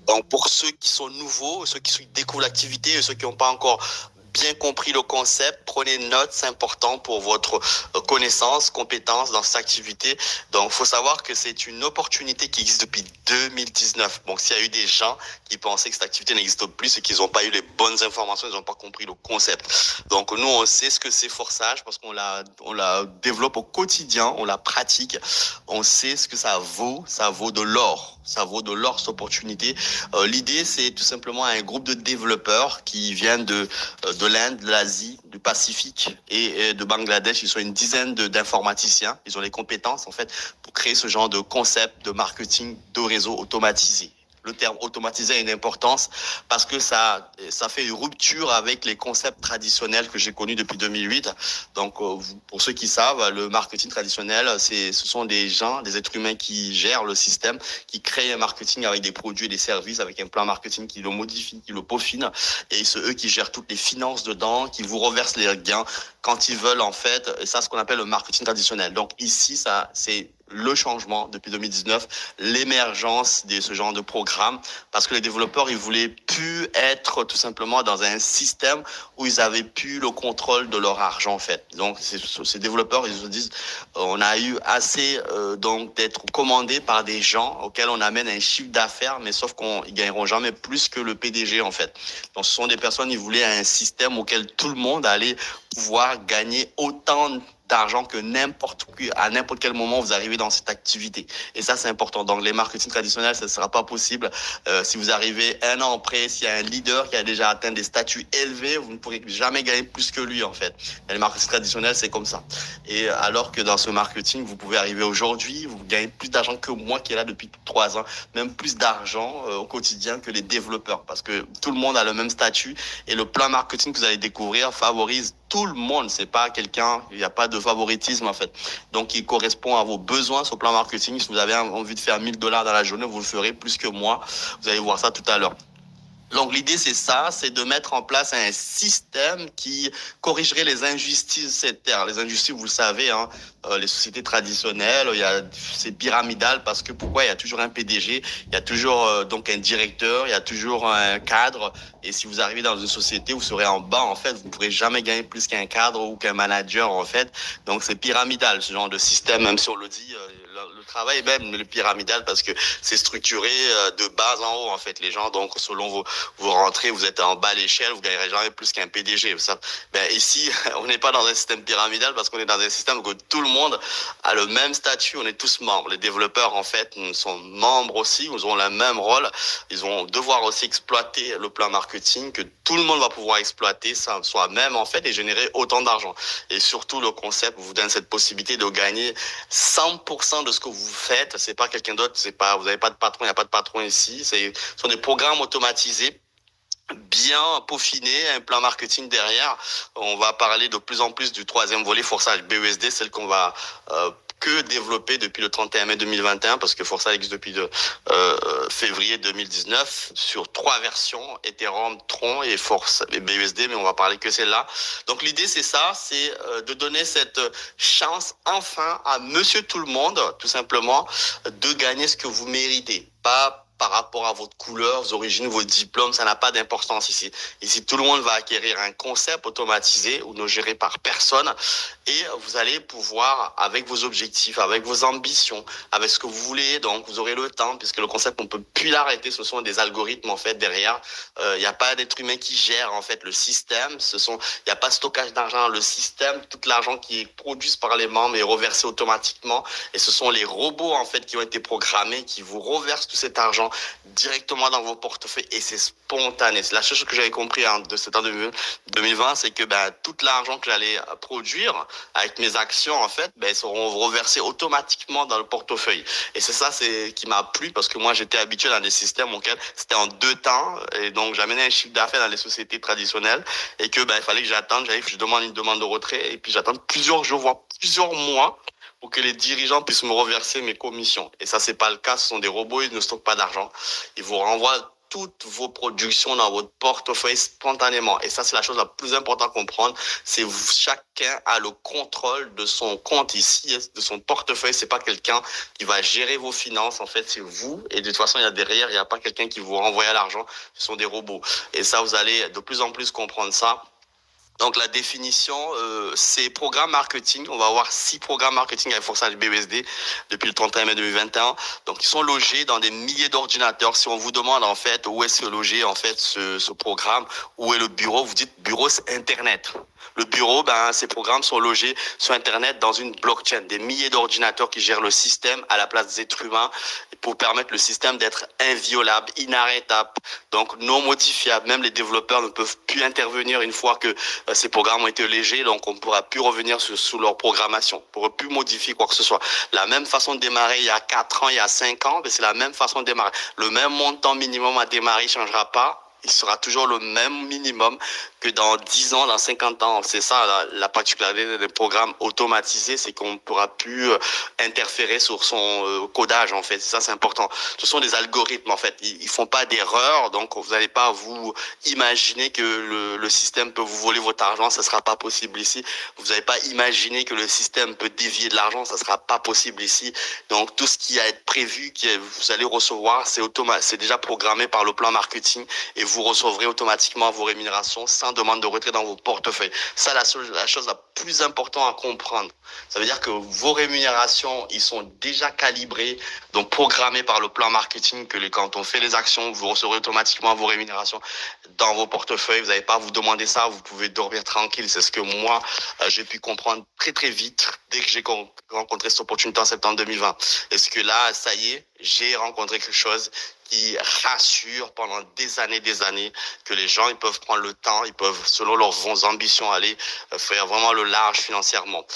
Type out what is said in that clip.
Donc, pour ceux qui sont nouveaux, ceux qui découvrent l'activité et ceux qui n'ont pas encore bien compris le concept, prenez note, c'est important pour votre connaissance, compétence dans cette activité. Donc, il faut savoir que c'est une opportunité qui existe depuis 2019. Donc, s'il y a eu des gens qui pensaient que cette activité n'existe plus, c'est qu'ils n'ont pas eu les bonnes informations, ils n'ont pas compris le concept. Donc, nous, on sait ce que c'est Forçage parce on la développe au quotidien, on la pratique, on sait ce que ça vaut de l'or. Ça vaut de l'or cette opportunité. L'idée, c'est tout simplement un groupe de développeurs qui viennent de l'Inde, de l'Asie, du Pacifique et de Bangladesh. Ils sont une dizaine d'informaticiens. Ils ont les compétences, en fait, pour créer ce genre de concept de marketing de réseau automatisé. Le terme automatisé a une importance parce que ça fait une rupture avec les concepts traditionnels que j'ai connus depuis 2008. Donc, pour ceux qui savent, le marketing traditionnel, ce sont des gens, des êtres humains qui gèrent le système, qui créent un marketing avec des produits et des services, avec un plan marketing qui le modifie, qui le peaufine. Et c'est eux qui gèrent toutes les finances dedans, qui vous reversent les gains quand ils veulent, en fait. Et ça, ce qu'on appelle le marketing traditionnel. Donc, ici, ça, c'est le changement depuis 2019, l'émergence de ce genre de programme, parce que les développeurs, ils voulaient plus être tout simplement dans un système où ils avaient plus le contrôle de leur argent, en fait. Donc, ces développeurs, ils se disent, on a eu assez donc d'être commandés par des gens auxquels on amène un chiffre d'affaires, mais sauf qu'ils gagneront jamais plus que le PDG, en fait. Donc, ce sont des personnes, ils voulaient un système auquel tout le monde allait pouvoir gagner autant d'argent que à n'importe quel moment vous arrivez dans cette activité. Et ça, c'est important. Donc, les marketing traditionnels, ça ne sera pas possible. Si vous arrivez un an après, s'il y a un leader qui a déjà atteint des statuts élevés, vous ne pourrez jamais gagner plus que lui, en fait. Et les marketing traditionnels, c'est comme ça. Et alors que dans ce marketing, vous pouvez arriver aujourd'hui, vous gagnez plus d'argent que moi qui est là depuis 3 ans, même plus d'argent au quotidien que les développeurs, parce que tout le monde a le même statut et le plan marketing que vous allez découvrir favorise tout le monde. C'est pas quelqu'un, il n'y a pas de favoritisme en fait. Donc il correspond à vos besoins sur le plan marketing. Si vous avez envie de faire 1000 $ dans la journée, vous le ferez plus que moi. Vous allez voir ça tout à l'heure. Donc l'idée c'est ça, c'est de mettre en place un système qui corrigerait les injustices de cette terre. Les injustices, vous le savez, hein, les sociétés traditionnelles, c'est pyramidal parce que pourquoi il y a toujours un PDG, il y a toujours donc un directeur, il y a toujours un cadre. Et si vous arrivez dans une société, vous serez en bas en fait, vous ne pourrez jamais gagner plus qu'un cadre ou qu'un manager en fait. Donc c'est pyramidal ce genre de système, même si on le dit. Le travail est même le pyramidal parce que c'est structuré de bas en haut en fait. Les gens donc selon vous rentrez, vous êtes en bas à l'échelle, vous gagnerez jamais plus qu'un PDG. Ça, ben ici, on n'est pas dans un système pyramidal parce qu'on est dans un système où tout le monde a le même statut, on est tous membres. Les développeurs, en fait, sont membres aussi, ils ont le même rôle. Ils vont devoir aussi exploiter le plan marketing que tout le monde va pouvoir exploiter ça soi-même, en fait, et générer autant d'argent. Et surtout, le concept vous donne cette possibilité de gagner 100% de ce que vous faites. C'est pas quelqu'un d'autre, c'est pas, vous n'avez pas de patron, il n'y a pas de patron ici. Ce sont des programmes automatisés bien peaufiné, un plan marketing derrière. On va parler de plus en plus du troisième volet, Forçage BESD, celle qu'on va que développer depuis le 31 mai 2021 parce que Forçage existe depuis février 2019 sur 3 versions, Ethereum, Tron et Force et BUSD, mais on va parler que celle-là. Donc l'idée c'est ça, c'est de donner cette chance enfin à Monsieur Tout le Monde, tout simplement, de gagner ce que vous méritez. Pas par rapport à votre couleur, vos origines, vos diplômes, ça n'a pas d'importance ici. Ici, tout le monde va acquérir un concept automatisé ou ne géré par personne et vous allez pouvoir, avec vos objectifs, avec vos ambitions, avec ce que vous voulez, donc vous aurez le temps, puisque le concept, on peut plus l'arrêter, ce sont des algorithmes, en fait, derrière. Il n'y a pas d'être humain qui gère, en fait, le système. Il n'y a pas de stockage d'argent. Le système, tout l'argent qui est produit par les membres est reversé automatiquement et ce sont les robots, en fait, qui ont été programmés, qui vous reversent tout cet argent directement dans vos portefeuilles et c'est spontané. C'est la chose que j'avais compris de cette année 2020, c'est que tout l'argent que j'allais produire avec mes actions, en fait, seront reversés automatiquement dans le portefeuille. Et c'est ça qui m'a plu parce que moi, j'étais habitué dans des systèmes auxquels c'était en 2 temps et donc j'amenais un chiffre d'affaires dans les sociétés traditionnelles et que il fallait que j'attende, je demande une demande de retrait et puis j'attends plusieurs jours, voire plusieurs mois pour que les dirigeants puissent me reverser mes commissions. Et ça, c'est pas le cas. Ce sont des robots, ils ne stockent pas d'argent. Ils vous renvoient toutes vos productions dans votre portefeuille spontanément. Et ça, c'est la chose la plus importante à comprendre. C'est chacun a le contrôle de son compte ici, de son portefeuille. C'est pas quelqu'un qui va gérer vos finances. En fait, c'est vous. Et de toute façon, il y a derrière, il n'y a pas quelqu'un qui vous renvoie l'argent. Ce sont des robots. Et ça, vous allez de plus en plus comprendre ça. Donc la définition, c'est programme marketing. On va avoir 6 programmes marketing avec Forçage BUSD depuis le 31 mai 2021. Donc ils sont logés dans des milliers d'ordinateurs. Si on vous demande en fait où est-ce logé en fait ce programme, où est le bureau, vous dites bureau c'est Internet. Le bureau, ces programmes sont logés sur Internet dans une blockchain, des milliers d'ordinateurs qui gèrent le système à la place des êtres humains pour permettre le système d'être inviolable, inarrêtable, donc non modifiable. Même les développeurs ne peuvent plus intervenir une fois que ces programmes ont été légers, donc on ne pourra plus revenir sous leur programmation, on ne pourra plus modifier quoi que ce soit. La même façon de démarrer il y a 4 ans, il y a 5 ans, c'est la même façon de démarrer. Le même montant minimum à démarrer ne changera pas. Il sera toujours le même minimum que dans 10 ans, dans 50 ans. C'est ça la particularité des programmes automatisés, c'est qu'on ne pourra plus interférer sur son codage en fait. Ça c'est important. Ce sont des algorithmes en fait. Ils font pas d'erreur, donc vous n'allez pas vous imaginer que le système peut vous voler votre argent. Ça sera pas possible ici. Vous n'allez pas imaginer que le système peut dévier de l'argent. Ça sera pas possible ici. Donc tout ce qui a été prévu, que vous allez recevoir, c'est déjà programmé par le plan marketing et vous recevrez automatiquement vos rémunérations sans demande de retrait dans vos portefeuilles. Ça, la chose la plus importante à comprendre. Ça veut dire que vos rémunérations, ils sont déjà calibrés, donc programmés par le plan marketing, que quand on fait les actions, vous recevrez automatiquement vos rémunérations dans vos portefeuilles. Vous n'avez pas à vous demander ça, vous pouvez dormir tranquille. C'est ce que moi, j'ai pu comprendre très très vite dès que j'ai rencontré cette opportunité en septembre 2020. Est-ce que là, ça y est, j'ai rencontré quelque chose qui rassure pendant des années, que les gens, ils peuvent prendre le temps, ils peuvent, selon leurs ambitions, aller faire vraiment le large financièrement.